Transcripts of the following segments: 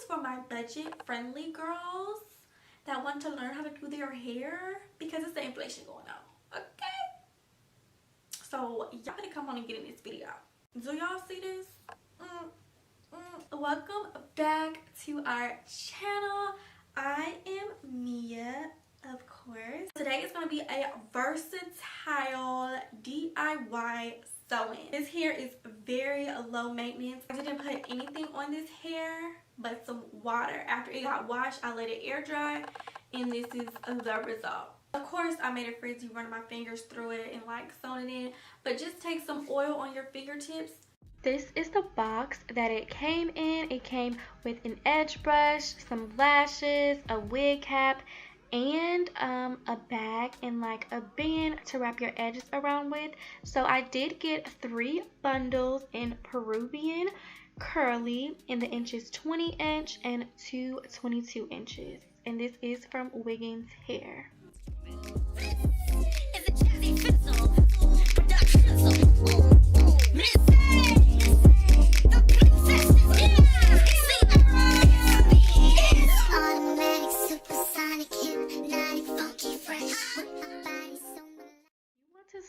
is for my budget-friendly girls that want to learn how to do their hair because it's the inflation going on, okay? So y'all better come on and get in this video. Do y'all see this? Welcome back to our channel. I am Mia, of course. Today is going to be a versatile DIY sewing. This hair is very low maintenance. I didn't put anything on this hair but some water. After it got washed, I let it air dry, and this is the result. Of course, I made it for you running my fingers through it and like sewing it in, but just take some oil on your fingertips. This is the box that it came in. It came with an edge brush, some lashes, a wig cap, and a bag and like a band to wrap your edges around with. So I did get 3 bundles in Peruvian curly in the inches 20 inch and 2 22 inches, and this is from Wiggins Hair.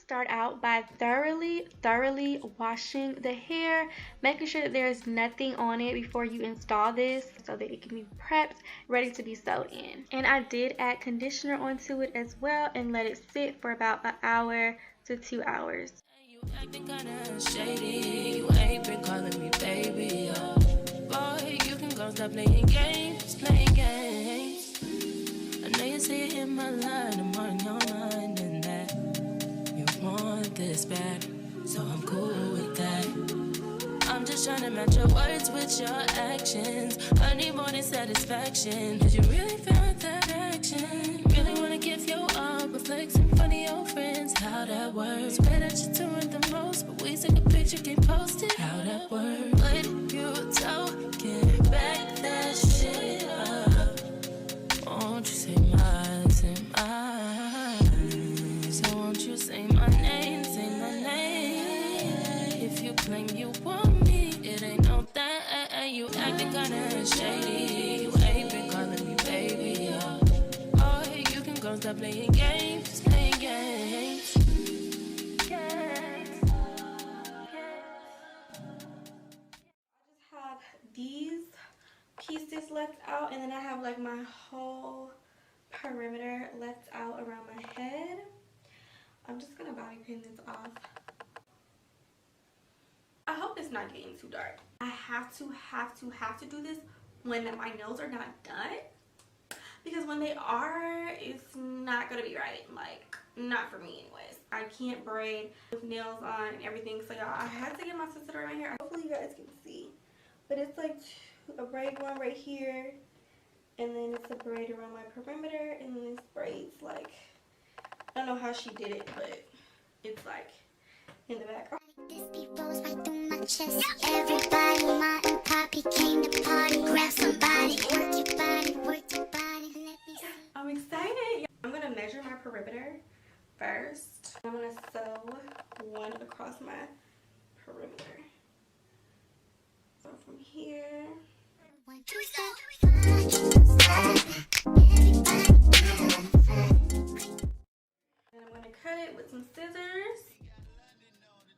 Start out by thoroughly washing the hair, making sure that there's nothing on it before you install this so that it can be prepped, ready to be sewed in. And I did add conditioner onto it as well and let it sit for about an hour to 2 hours. You acting kinda shady, you ain't been calling me baby, boy, you can go stop playing games. I know you say you hit my line, I'm on your mind and that want this bad, so I'm cool with that. I'm just trying to match your words with your actions. I need more than satisfaction, cause you really found that action. Really wanna give you all, but flex in front of your friends. How that works? Swear that you're doing the most, but we take a picture, can't post it. How that works? What you talking? Back that shit up. Won't you say mine, say mine? So won't you say my name, say my name? If you claim you want me, it ain't no that. You acting kinda shady, you ain't been calling me baby, oh, you can go stop playing games, playing games. I just have these pieces left out, and then I have like my whole perimeter left out around my head. I'm just gonna bobby pin this off. I hope it's not getting too dark. I have to do this when my nails are not done, because when they are, it's not gonna be right. Like, not for me anyways. I can't braid with nails on and everything, so y'all, I had to get my sister right here. Hopefully you guys can see, but it's like a braid one right here, and then it's a braid around my perimeter, and then this braid's like, I don't know how she did it, but it's like in the back. This beat rolls right through my chest. Everybody, ma and poppy came to party. Grab somebody, work your body, work your body. Let me see. I'm excited. I'm gonna measure my perimeter first. I'm gonna sew one across my perimeter. So from here. 1, 2, 3. And I'm gonna cut it with some scissors.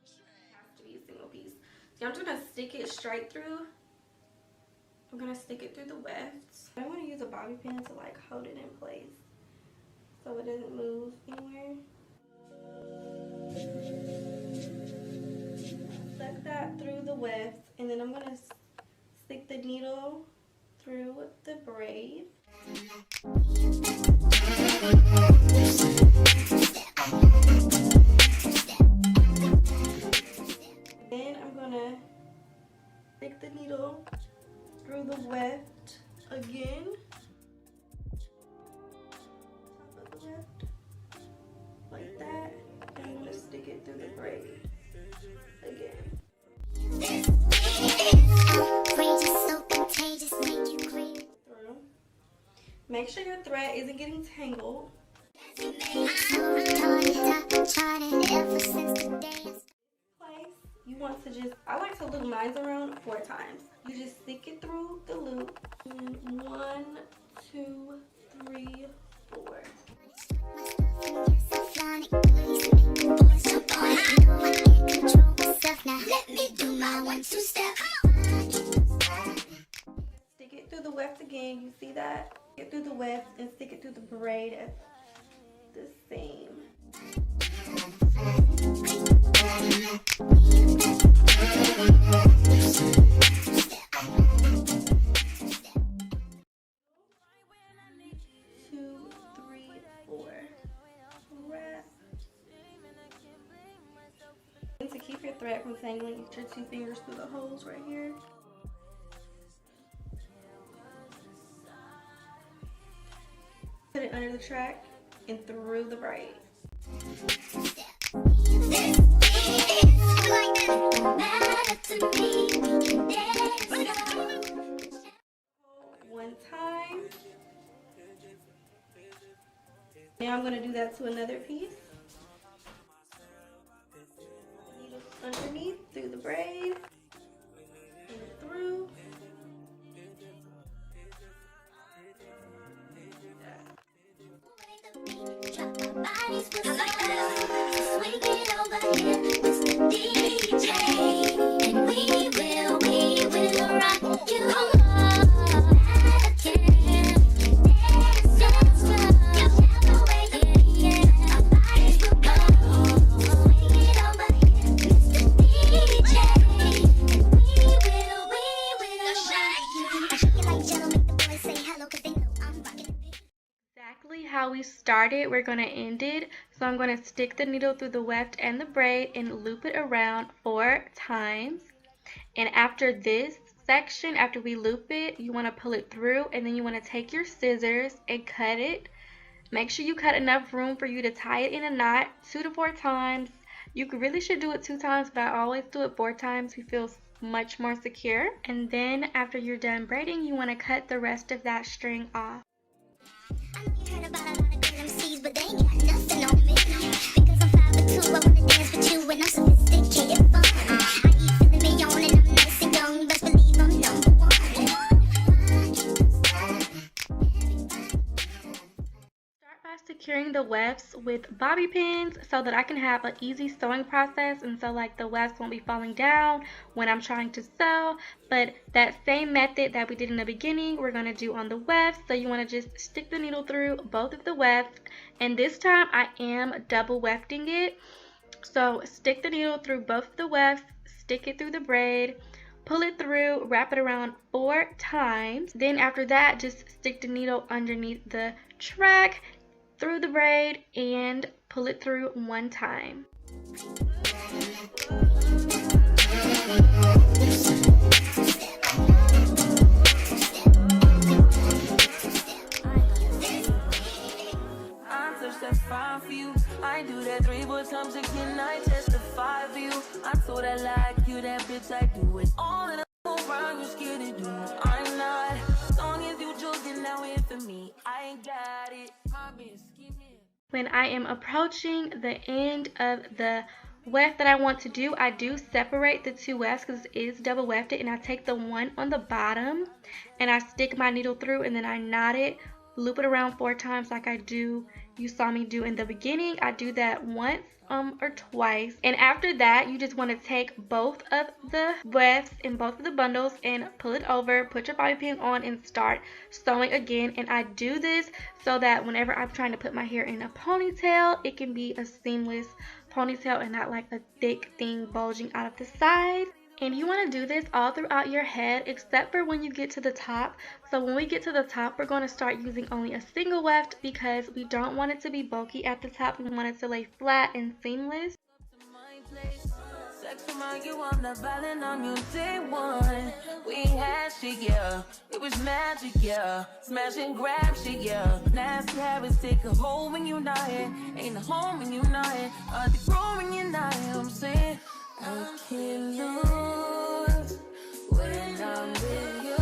It has to be a single piece. So I'm just gonna stick it straight through. I'm gonna stick it through the wefts. I want to use a bobby pin to like hold it in place so it doesn't move anywhere. Stuck that through the wefts, and then I'm gonna stick the needle through the braid. Then I'm gonna stick the needle through the weft again. Top of the weft, like that. And I'm gonna stick it through the braid again. Through. Make sure your thread isn't getting tangled. You want to just, I like to loop mine around 4 times. You just stick it through the loop And 1, 2, 3, 4. Let me do my 1-2 step. Stick it through the weft again. You see that? Get through the weft and stick it through the braid at the same. To keep your thread from tangling, get your 2 fingers through the holes right here. Put it under the track and through the braid. One time. Now I'm going to do that to another piece. Underneath, through the braid, and through. And we will rock you. How we started, we're going to end it. So I'm going to stick the needle through the weft and the braid and loop it around 4 times. And after this section, after we loop it, you want to pull it through, and then you want to take your scissors and cut it. Make sure you cut enough room for you to tie it in a knot 2 to 4 times. You really should do it 2 times, but I always do it 4 times. It feels much more secure. And then after you're done braiding, you want to cut the rest of that string off. You heard about a lot of good MCs, but they ain't got nothing on me. Because I'm 5'2", I wanna dance with you, and I'm sophisticated fun. I eat feeling me on, and I'm nice and young. Best believe I'm number 1. Start by securing the wefts with bobby pins so that I can have an easy sewing process, and so like the wefts won't be falling down when I'm trying to sew. But that same method that we did in the beginning, we're going to do on the wefts. So you want to just stick the needle through both of the wefts, and this time I am double wefting it. So stick the needle through both of the wefts, stick it through the braid, pull it through, wrap it around 4 times. Then after that, just stick the needle underneath the track, through the braid, and pull it through 1 time. That's fine for you. I do that 3 more times again. I testify for you. I told I like you, that bitch. I do it all in a around. You scared to do. I'm not. As long as you joking now here for me, I ain't got it. When I am approaching the end of the weft that I want to do, I do separate the 2 wefts because it is double wefted, and I take the one on the bottom and I stick my needle through, and then I knot it, loop it around 4 times like you saw me do in the beginning. I do that once or twice, and after that you just want to take both of the wefts in both of the bundles and pull it over, put your bobby pin on, and start sewing again. And I do this so that whenever I'm trying to put my hair in a ponytail, it can be a seamless ponytail and not like a thick thing bulging out of the side. And you want to do this all throughout your head except for when you get to the top. So when we get to the top, we're going to start using only a single weft because we don't want it to be bulky at the top. We want it to lay flat and seamless. You on the violin on your day 1. We had shit, yeah. It was magic, yeah. Smash and grab shit, yeah. Nasty habits take a hold when you're not here. Ain't a home when you're not here. The grown when you're not here. I'm saying I can't lose when I'm with you.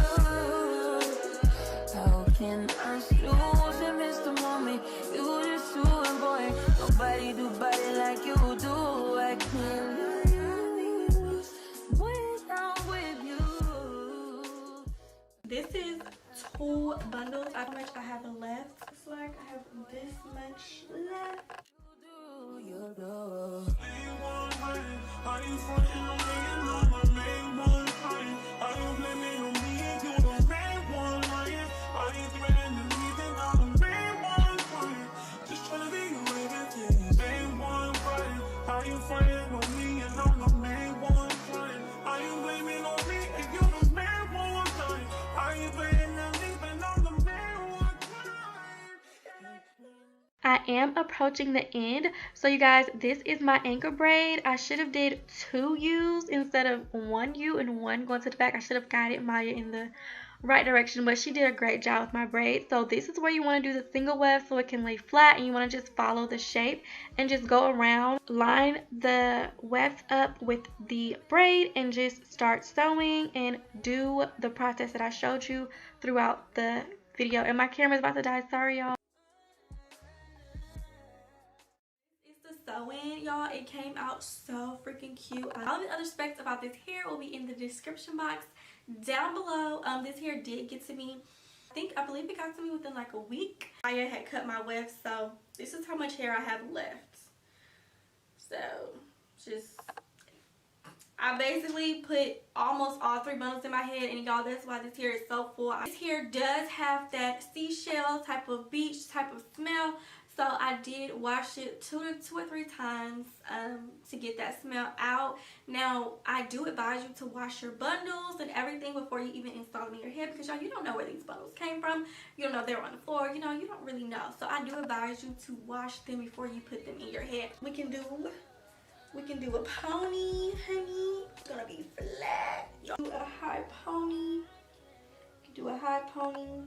How can I lose and miss the moment? You just too boy. Nobody do body like you do. I can't lose when I'm with you. This is 2 bundles. How much I have left? Looks like I have this much left. I am approaching the end, so you guys, this is my anchor braid. I should have did 2 U's instead of 1 U and 1 going to the back. I should have guided Maya in the right direction, but she did a great job with my braid. So this is where you want to do the single weft so it can lay flat, and you want to just follow the shape and just go around, line the weft up with the braid, and just start sewing and do the process that I showed you throughout the video. And my camera's about to die, sorry y'all. Sewing, y'all. It came out so freaking cute. All the other specs about this hair will be in the description box down below. This hair did get to me, I believe it got to me within like a week. Maya had cut my weft, so this is how much hair I have left. So just, I basically put almost all 3 bundles in my head, and y'all, that's why this hair is so full. This hair does have that seashell type of beach type of smell. So I did wash it 2 or 3 times to get that smell out. Now, I do advise you to wash your bundles and everything before you even install them in your hair, because y'all, you don't know where these bundles came from. You don't know if they were on the floor. You know, you don't really know. So I do advise you to wash them before you put them in your hair. We can do a pony, honey. It's gonna be flat. Do a high pony. Do a high pony.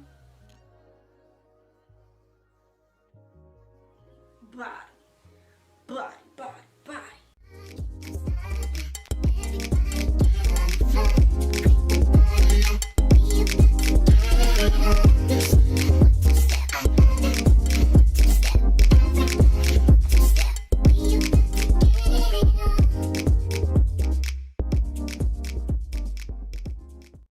But